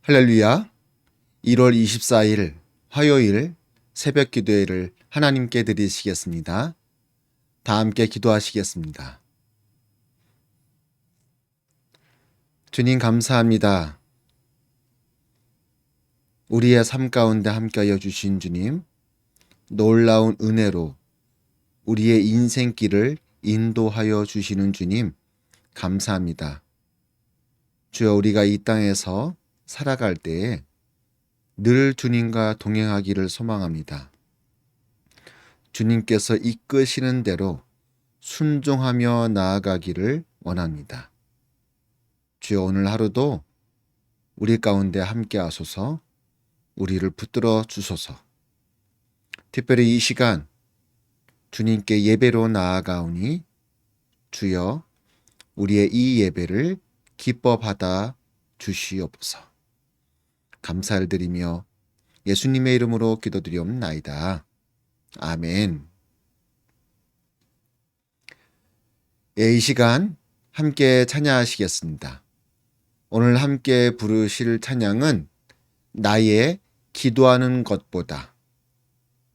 할렐루야. 1월 24일 화요일 새벽 기도회를 하나님께 드리시겠습니다. 다 함께 기도하시겠습니다. 주님 감사합니다. 우리의 삶 가운데 함께하여 주신 주님, 놀라운 은혜로 우리의 인생길을 인도하여 주시는 주님, 감사합니다. 주여, 우리가 이 땅에서 살아갈 때에 늘 주님과 동행하기를 소망합니다. 주님께서 이끄시는 대로 순종하며 나아가기를 원합니다. 주여, 오늘 하루도 우리 가운데 함께 하소서, 우리를 붙들어 주소서. 특별히 이 시간 주님께 예배로 나아가오니 주여, 우리의 이 예배를 기뻐 받아 주시옵소서. 감사를 드리며 예수님의 이름으로 기도드리옵나이다. 아멘. 이 시간 함께 찬양하시겠습니다. 오늘 함께 부르실 찬양은 나의 기도하는 것보다,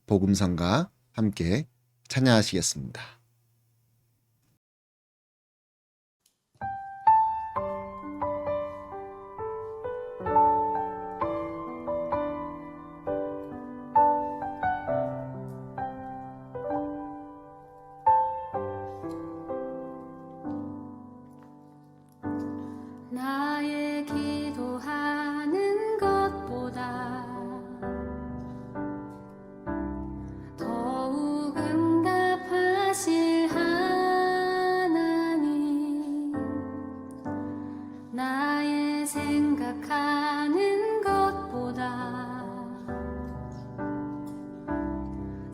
복음성가 함께 찬양하시겠습니다. 나의 기도하는 것보다 더욱 응답하실 하나님, 나의 생각하는 것보다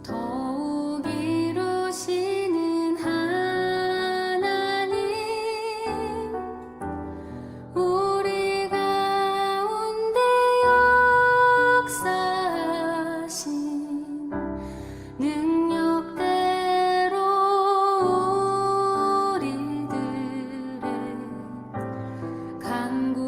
더욱 이루시는 하나님, 우리 가운데 역사하신 능력대로 우리들의 간구함을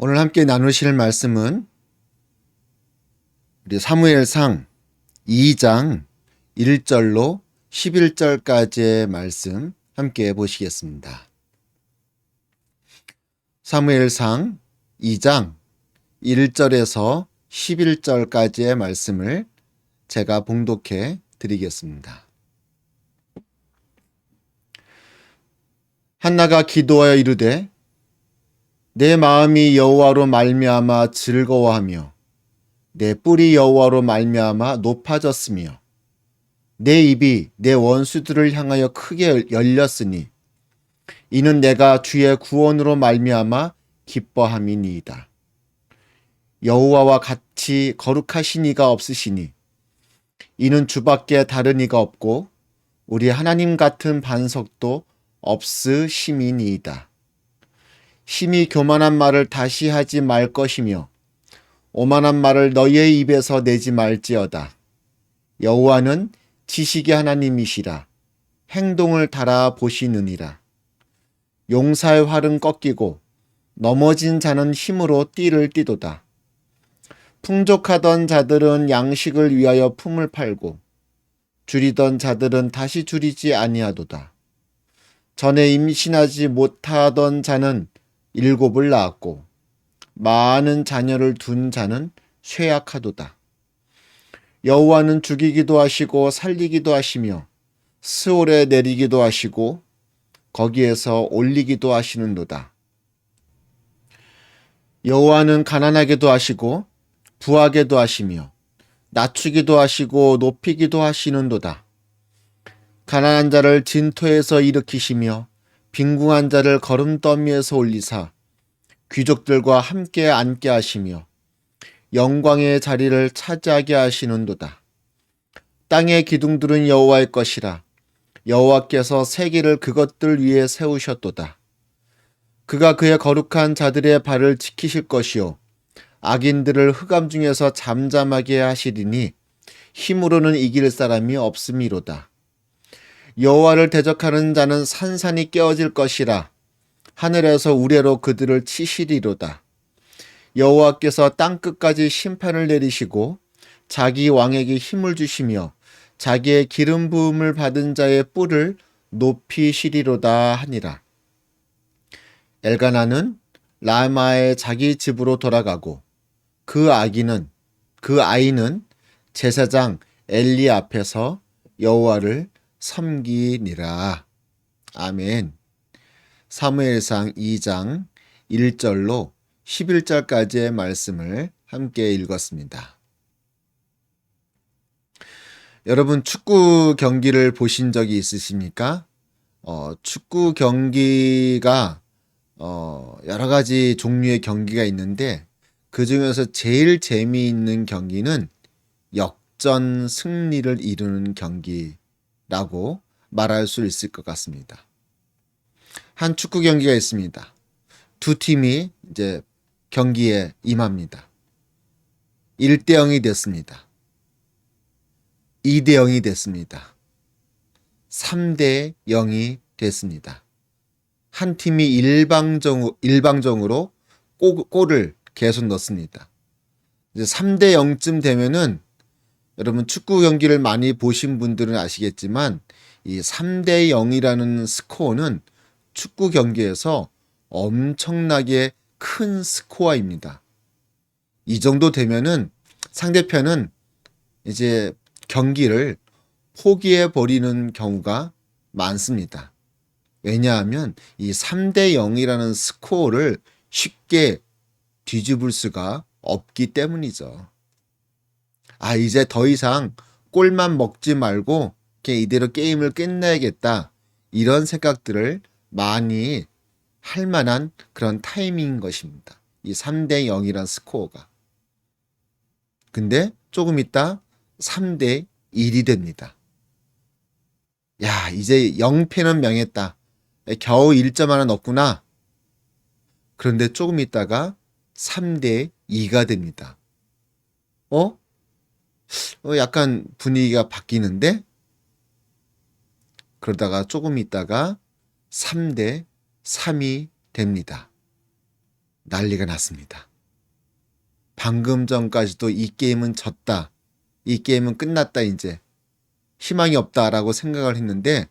오늘 함께 나누실 말씀은 우리 사무엘상 2장 1절로 11절까지의 말씀 함께 보시겠습니다. 사무엘상 2장 1절에서 11절까지의 말씀을 제가 봉독해 드리겠습니다. 한나가 기도하여 이르되 내 마음이 여호와로 말미암아 즐거워하며 내 뿔이 여호와로 말미암아 높아졌으며 내 입이 내 원수들을 향하여 크게 열렸으니 이는 내가 주의 구원으로 말미암아 기뻐함이니이다. 여호와와 같이 거룩하신 이가 없으시니 이는 주밖에 다른 이가 없고 우리 하나님 같은 반석도 없으심이니이다. 심히 교만한 말을 다시 하지 말 것이며 오만한 말을 너희의 입에서 내지 말지어다. 여호와는 지식의 하나님이시라. 행동을 달아보시느니라. 용사의 활은 꺾이고 넘어진 자는 힘으로 띠를 띠도다. 풍족하던 자들은 양식을 위하여 품을 팔고 줄이던 자들은 다시 줄이지 아니하도다. 전에 임신하지 못하던 자는 7을 낳았고 많은 자녀를 둔 자는 쇠약하도다. 여호와는 죽이기도 하시고 살리기도 하시며 스올에 내리기도 하시고 거기에서 올리기도 하시는도다. 여호와는 가난하게도 하시고 부하게도 하시며 낮추기도 하시고 높이기도 하시는도다. 가난한 자를 진토에서 일으키시며 빈궁한 자를 거름더미에서 올리사 귀족들과 함께 앉게 하시며 영광의 자리를 차지하게 하시는도다. 땅의 기둥들은 여호와의 것이라. 여호와께서 세계를 그것들 위에 세우셨도다. 그가 그의 거룩한 자들의 발을 지키실 것이요 악인들을 흑암 중에서 잠잠하게 하시리니 힘으로는 이길 사람이 없음이로다. 여호와를 대적하는 자는 산산이 깨어질 것이라. 하늘에서 우레로 그들을 치시리로다. 여호와께서 땅끝까지 심판을 내리시고 자기 왕에게 힘을 주시며 자기의 기름 부음을 받은 자의 뿔을 높이시리로다 하니라. 엘가나는 라마의 자기 집으로 돌아가고 그 아이는 제사장 엘리 앞에서 여호와를 섬기니라. 아멘. 사무엘상 2장 1절로 11절까지의 말씀을 함께 읽었습니다. 여러분 축구 경기를 보신 적이 있으십니까? 축구 경기가 여러 가지 종류의 경기가 있는데 그 중에서 제일 재미있는 경기는 역전 승리를 이루는 경기라고 말할 수 있을 것 같습니다. 한 축구 경기가 있습니다. 두 팀이 이제 경기에 임합니다. 1대 0이 됐습니다. 2대 0이 됐습니다. 3대 0이 됐습니다. 한 팀이 일방적으로 골을 계속 넣습니다. 이제 3대 0쯤 되면은 여러분 축구 경기를 많이 보신 분들은 아시겠지만 이 3대 0이라는 스코어는 축구 경기에서 엄청나게 큰 스코어입니다. 이 정도 되면은 상대편은 이제 경기를 포기해 버리는 경우가 많습니다. 왜냐하면 이 3대 0이라는 스코어를 쉽게 뒤집을 수가 없기 때문이죠. 이제 더 이상 골만 먹지 말고 그냥 이대로 게임을 끝내야겠다. 이런 생각들을 많이 할 만한 그런 타이밍인 것입니다. 이 3대 0이란 스코어가. 근데 조금 있다 3대 1이 됩니다. 야, 이제 0패는 명했다. 겨우 1점 하나 넣었구나. 그런데 조금 있다가 3대 2가 됩니다. 약간 분위기가 바뀌는데? 그러다가 조금 있다가 3대 3이 됩니다. 난리가 났습니다. 방금 전까지도 이 게임은 졌다, 이 게임은 끝났다, 이제 희망이 없다라고 생각을 했는데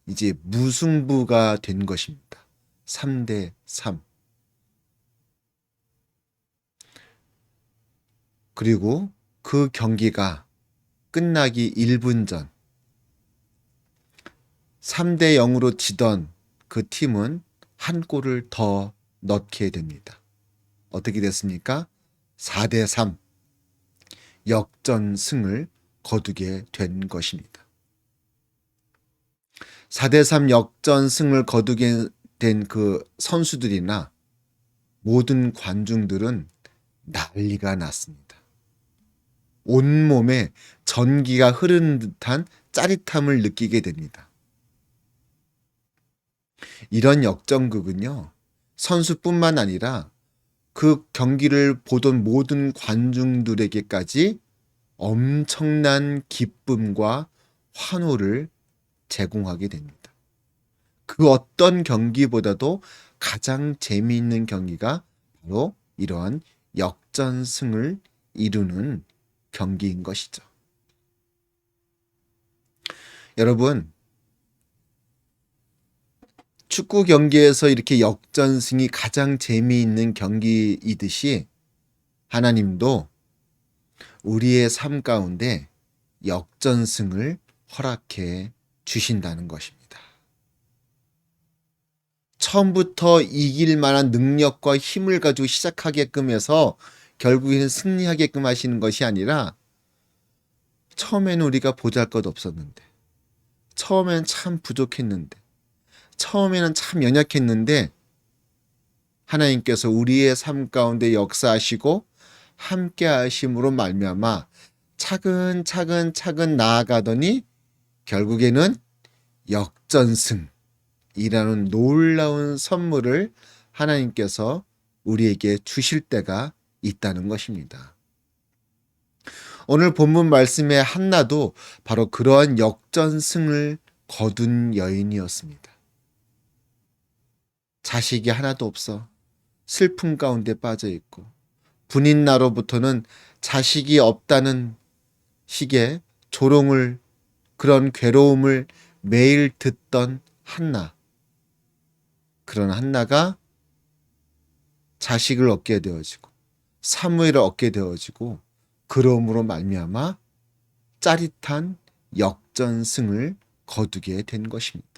이제 무승부가 된 것입니다. 3대 3. 그리고 그 경기가 끝나기 1분 전 3대 0으로 지던 그 팀은 한 골을 더 넣게 됩니다. 어떻게 됐습니까? 4대 3 역전승을 거두게 된 것입니다. 4대 3 역전승을 거두게 된 그 선수들이나 모든 관중들은 난리가 났습니다. 온몸에 전기가 흐르는 듯한 짜릿함을 느끼게 됩니다. 이런 역전극은요, 선수뿐만 아니라 그 경기를 보던 모든 관중들에게까지 엄청난 기쁨과 환호를 제공하게 됩니다. 그 어떤 경기보다도 가장 재미있는 경기가 바로 이러한 역전승을 이루는 경기인 것이죠. 여러분, 축구 경기에서 이렇게 역전승이 가장 재미있는 경기이듯이 하나님도 우리의 삶 가운데 역전승을 허락해 주신다는 것입니다. 처음부터 이길 만한 능력과 힘을 가지고 시작하게끔 해서 결국에는 승리하게끔 하시는 것이 아니라, 처음에는 우리가 보잘것없었는데, 처음에는 참 부족했는데, 처음에는 참 연약했는데 하나님께서 우리의 삶 가운데 역사하시고 함께 하심으로 말미암아 차근차근 나아가더니 결국에는 역전승이라는 놀라운 선물을 하나님께서 우리에게 주실 때가 있다는 것입니다. 오늘 본문 말씀의 한나도 바로 그러한 역전승을 거둔 여인이었습니다. 자식이 하나도 없어 슬픔 가운데 빠져 있고, 분인나로부터는 자식이 없다는 식의 조롱을, 그런 괴로움을 매일 듣던 한나. 그런 한나가 자식을 얻게 되어지고 사무엘을 얻게 되어지고, 그러므로 말미암아 짜릿한 역전승을 거두게 된 것입니다.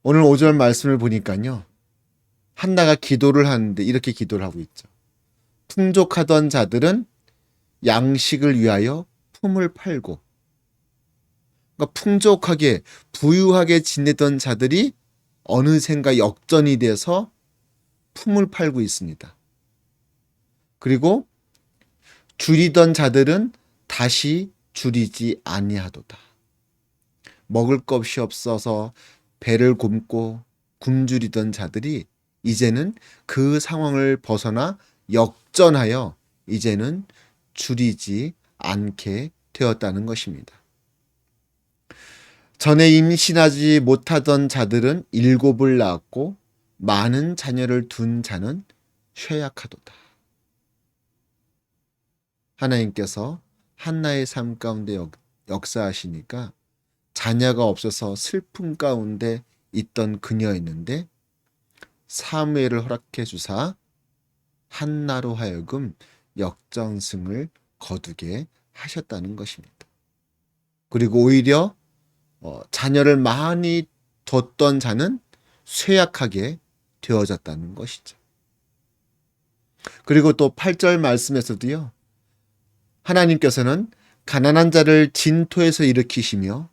오늘 5절 말씀을 보니까요, 한나가 기도를 하는데 이렇게 기도를 하고 있죠. 풍족하던 자들은 양식을 위하여 품을 팔고, 그러니까 풍족하게 부유하게 지내던 자들이 어느샌가 역전이 돼서 품을 팔고 있습니다. 그리고 줄이던 자들은 다시 줄이지 아니하도다. 먹을 것이 없어서 배를 굶고 굶주리던 자들이 이제는 그 상황을 벗어나 역전하여 이제는 줄이지 않게 되었다는 것입니다. 전에 임신하지 못하던 자들은 7을 낳았고 많은 자녀를 둔 자는 쇠약하도다. 하나님께서 한나의 삶 가운데 역사하시니까 자녀가 없어서 슬픔 가운데 있던 그녀였는데 사무엘을 허락해 주사 한나로 하여금 역전승을 거두게 하셨다는 것입니다. 그리고 오히려 자녀를 많이 뒀던 자는 쇠약하게 되어졌다는 것이죠. 그리고 또 8절 말씀에서도요, 하나님께서는 가난한 자를 진토에서 일으키시며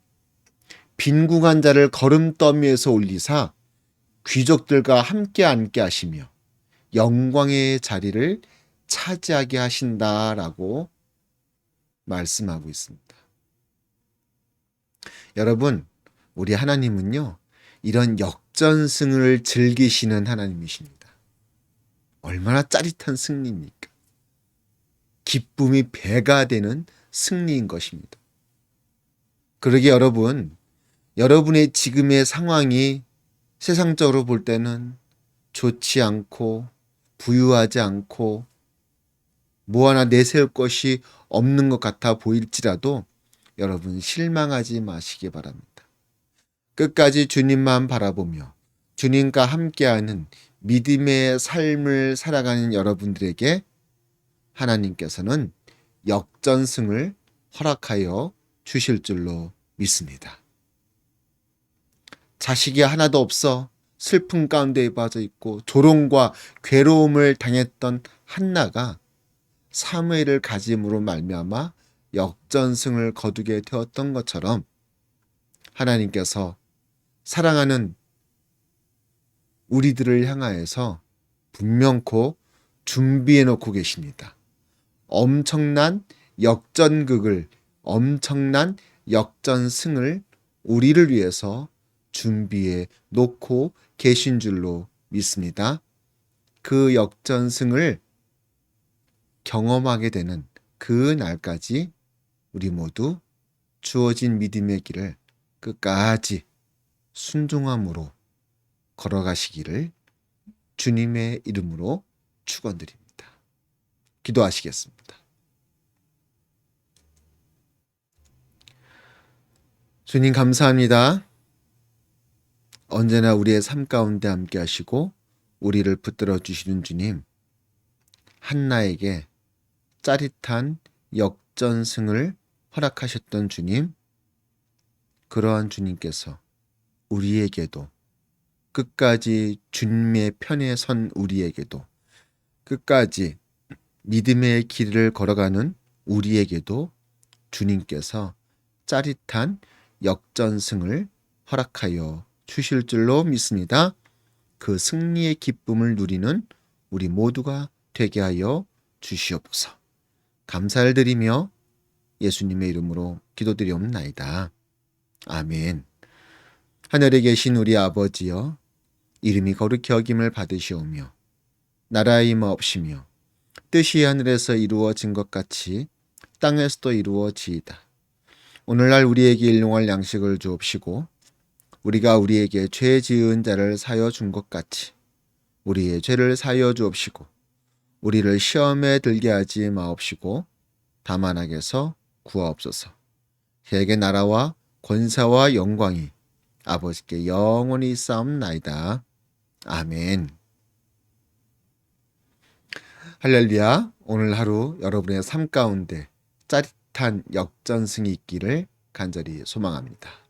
빈궁한 자를 거름더미에서 올리사 귀족들과 함께 앉게 하시며 영광의 자리를 차지하게 하신다라고 말씀하고 있습니다. 여러분, 우리 하나님은요, 이런 역전승을 즐기시는 하나님이십니다. 얼마나 짜릿한 승리입니까? 기쁨이 배가 되는 승리인 것입니다. 그러기에 여러분, 여러분의 지금의 상황이 세상적으로 볼 때는 좋지 않고 부유하지 않고 뭐 하나 내세울 것이 없는 것 같아 보일지라도 여러분 실망하지 마시기 바랍니다. 끝까지 주님만 바라보며 주님과 함께하는 믿음의 삶을 살아가는 여러분들에게 하나님께서는 역전승을 허락하여 주실 줄로 믿습니다. 자식이 하나도 없어 슬픔 가운데 빠져 있고 조롱과 괴로움을 당했던 한나가 사무엘을 가짐으로 말미암아 역전승을 거두게 되었던 것처럼 하나님께서 사랑하는 우리들을 향하여서 분명코 준비해 놓고 계십니다. 엄청난 역전극을, 엄청난 역전승을 우리를 위해서 준비해 놓고 계신 줄로 믿습니다. 그 역전승을 경험하게 되는 그 날까지 우리 모두 주어진 믿음의 길을 끝까지 순종함으로 걸어가시기를 주님의 이름으로 축원드립니다. 기도하시겠습니다. 주님 감사합니다. 언제나 우리의 삶 가운데 함께 하시고 우리를 붙들어 주시는 주님, 한나에게 짜릿한 역전승을 허락하셨던 주님, 그러한 주님께서 우리에게도 끝까지 주님의 편에 선 우리에게도 끝까지 믿음의 길을 걸어가는 우리에게도 주님께서 짜릿한 역전승을 허락하여 주실 줄로 믿습니다. 그 승리의 기쁨을 누리는 우리 모두가 되게 하여 주시옵소서. 감사를 드리며 예수님의 이름으로 기도드리옵나이다. 아멘. 하늘에 계신 우리 아버지여, 이름이 거룩히 여김을 받으시오며 나라의 임하옵시며 뜻이 하늘에서 이루어진 것 같이 땅에서도 이루어지이다. 오늘날 우리에게 일용할 양식을 주옵시고 우리가 우리에게 죄 지은 자를 사여 준 것 같이 우리의 죄를 사여 주옵시고 우리를 시험에 들게 하지 마옵시고 다만 악에서 구하옵소서. 그에게 나라와 권세와 영광이 아버지께 영원히 있사옵나이다. 아멘. 할렐루야. 오늘 하루 여러분의 삶 가운데 짜릿한 역전승이 있기를 간절히 소망합니다.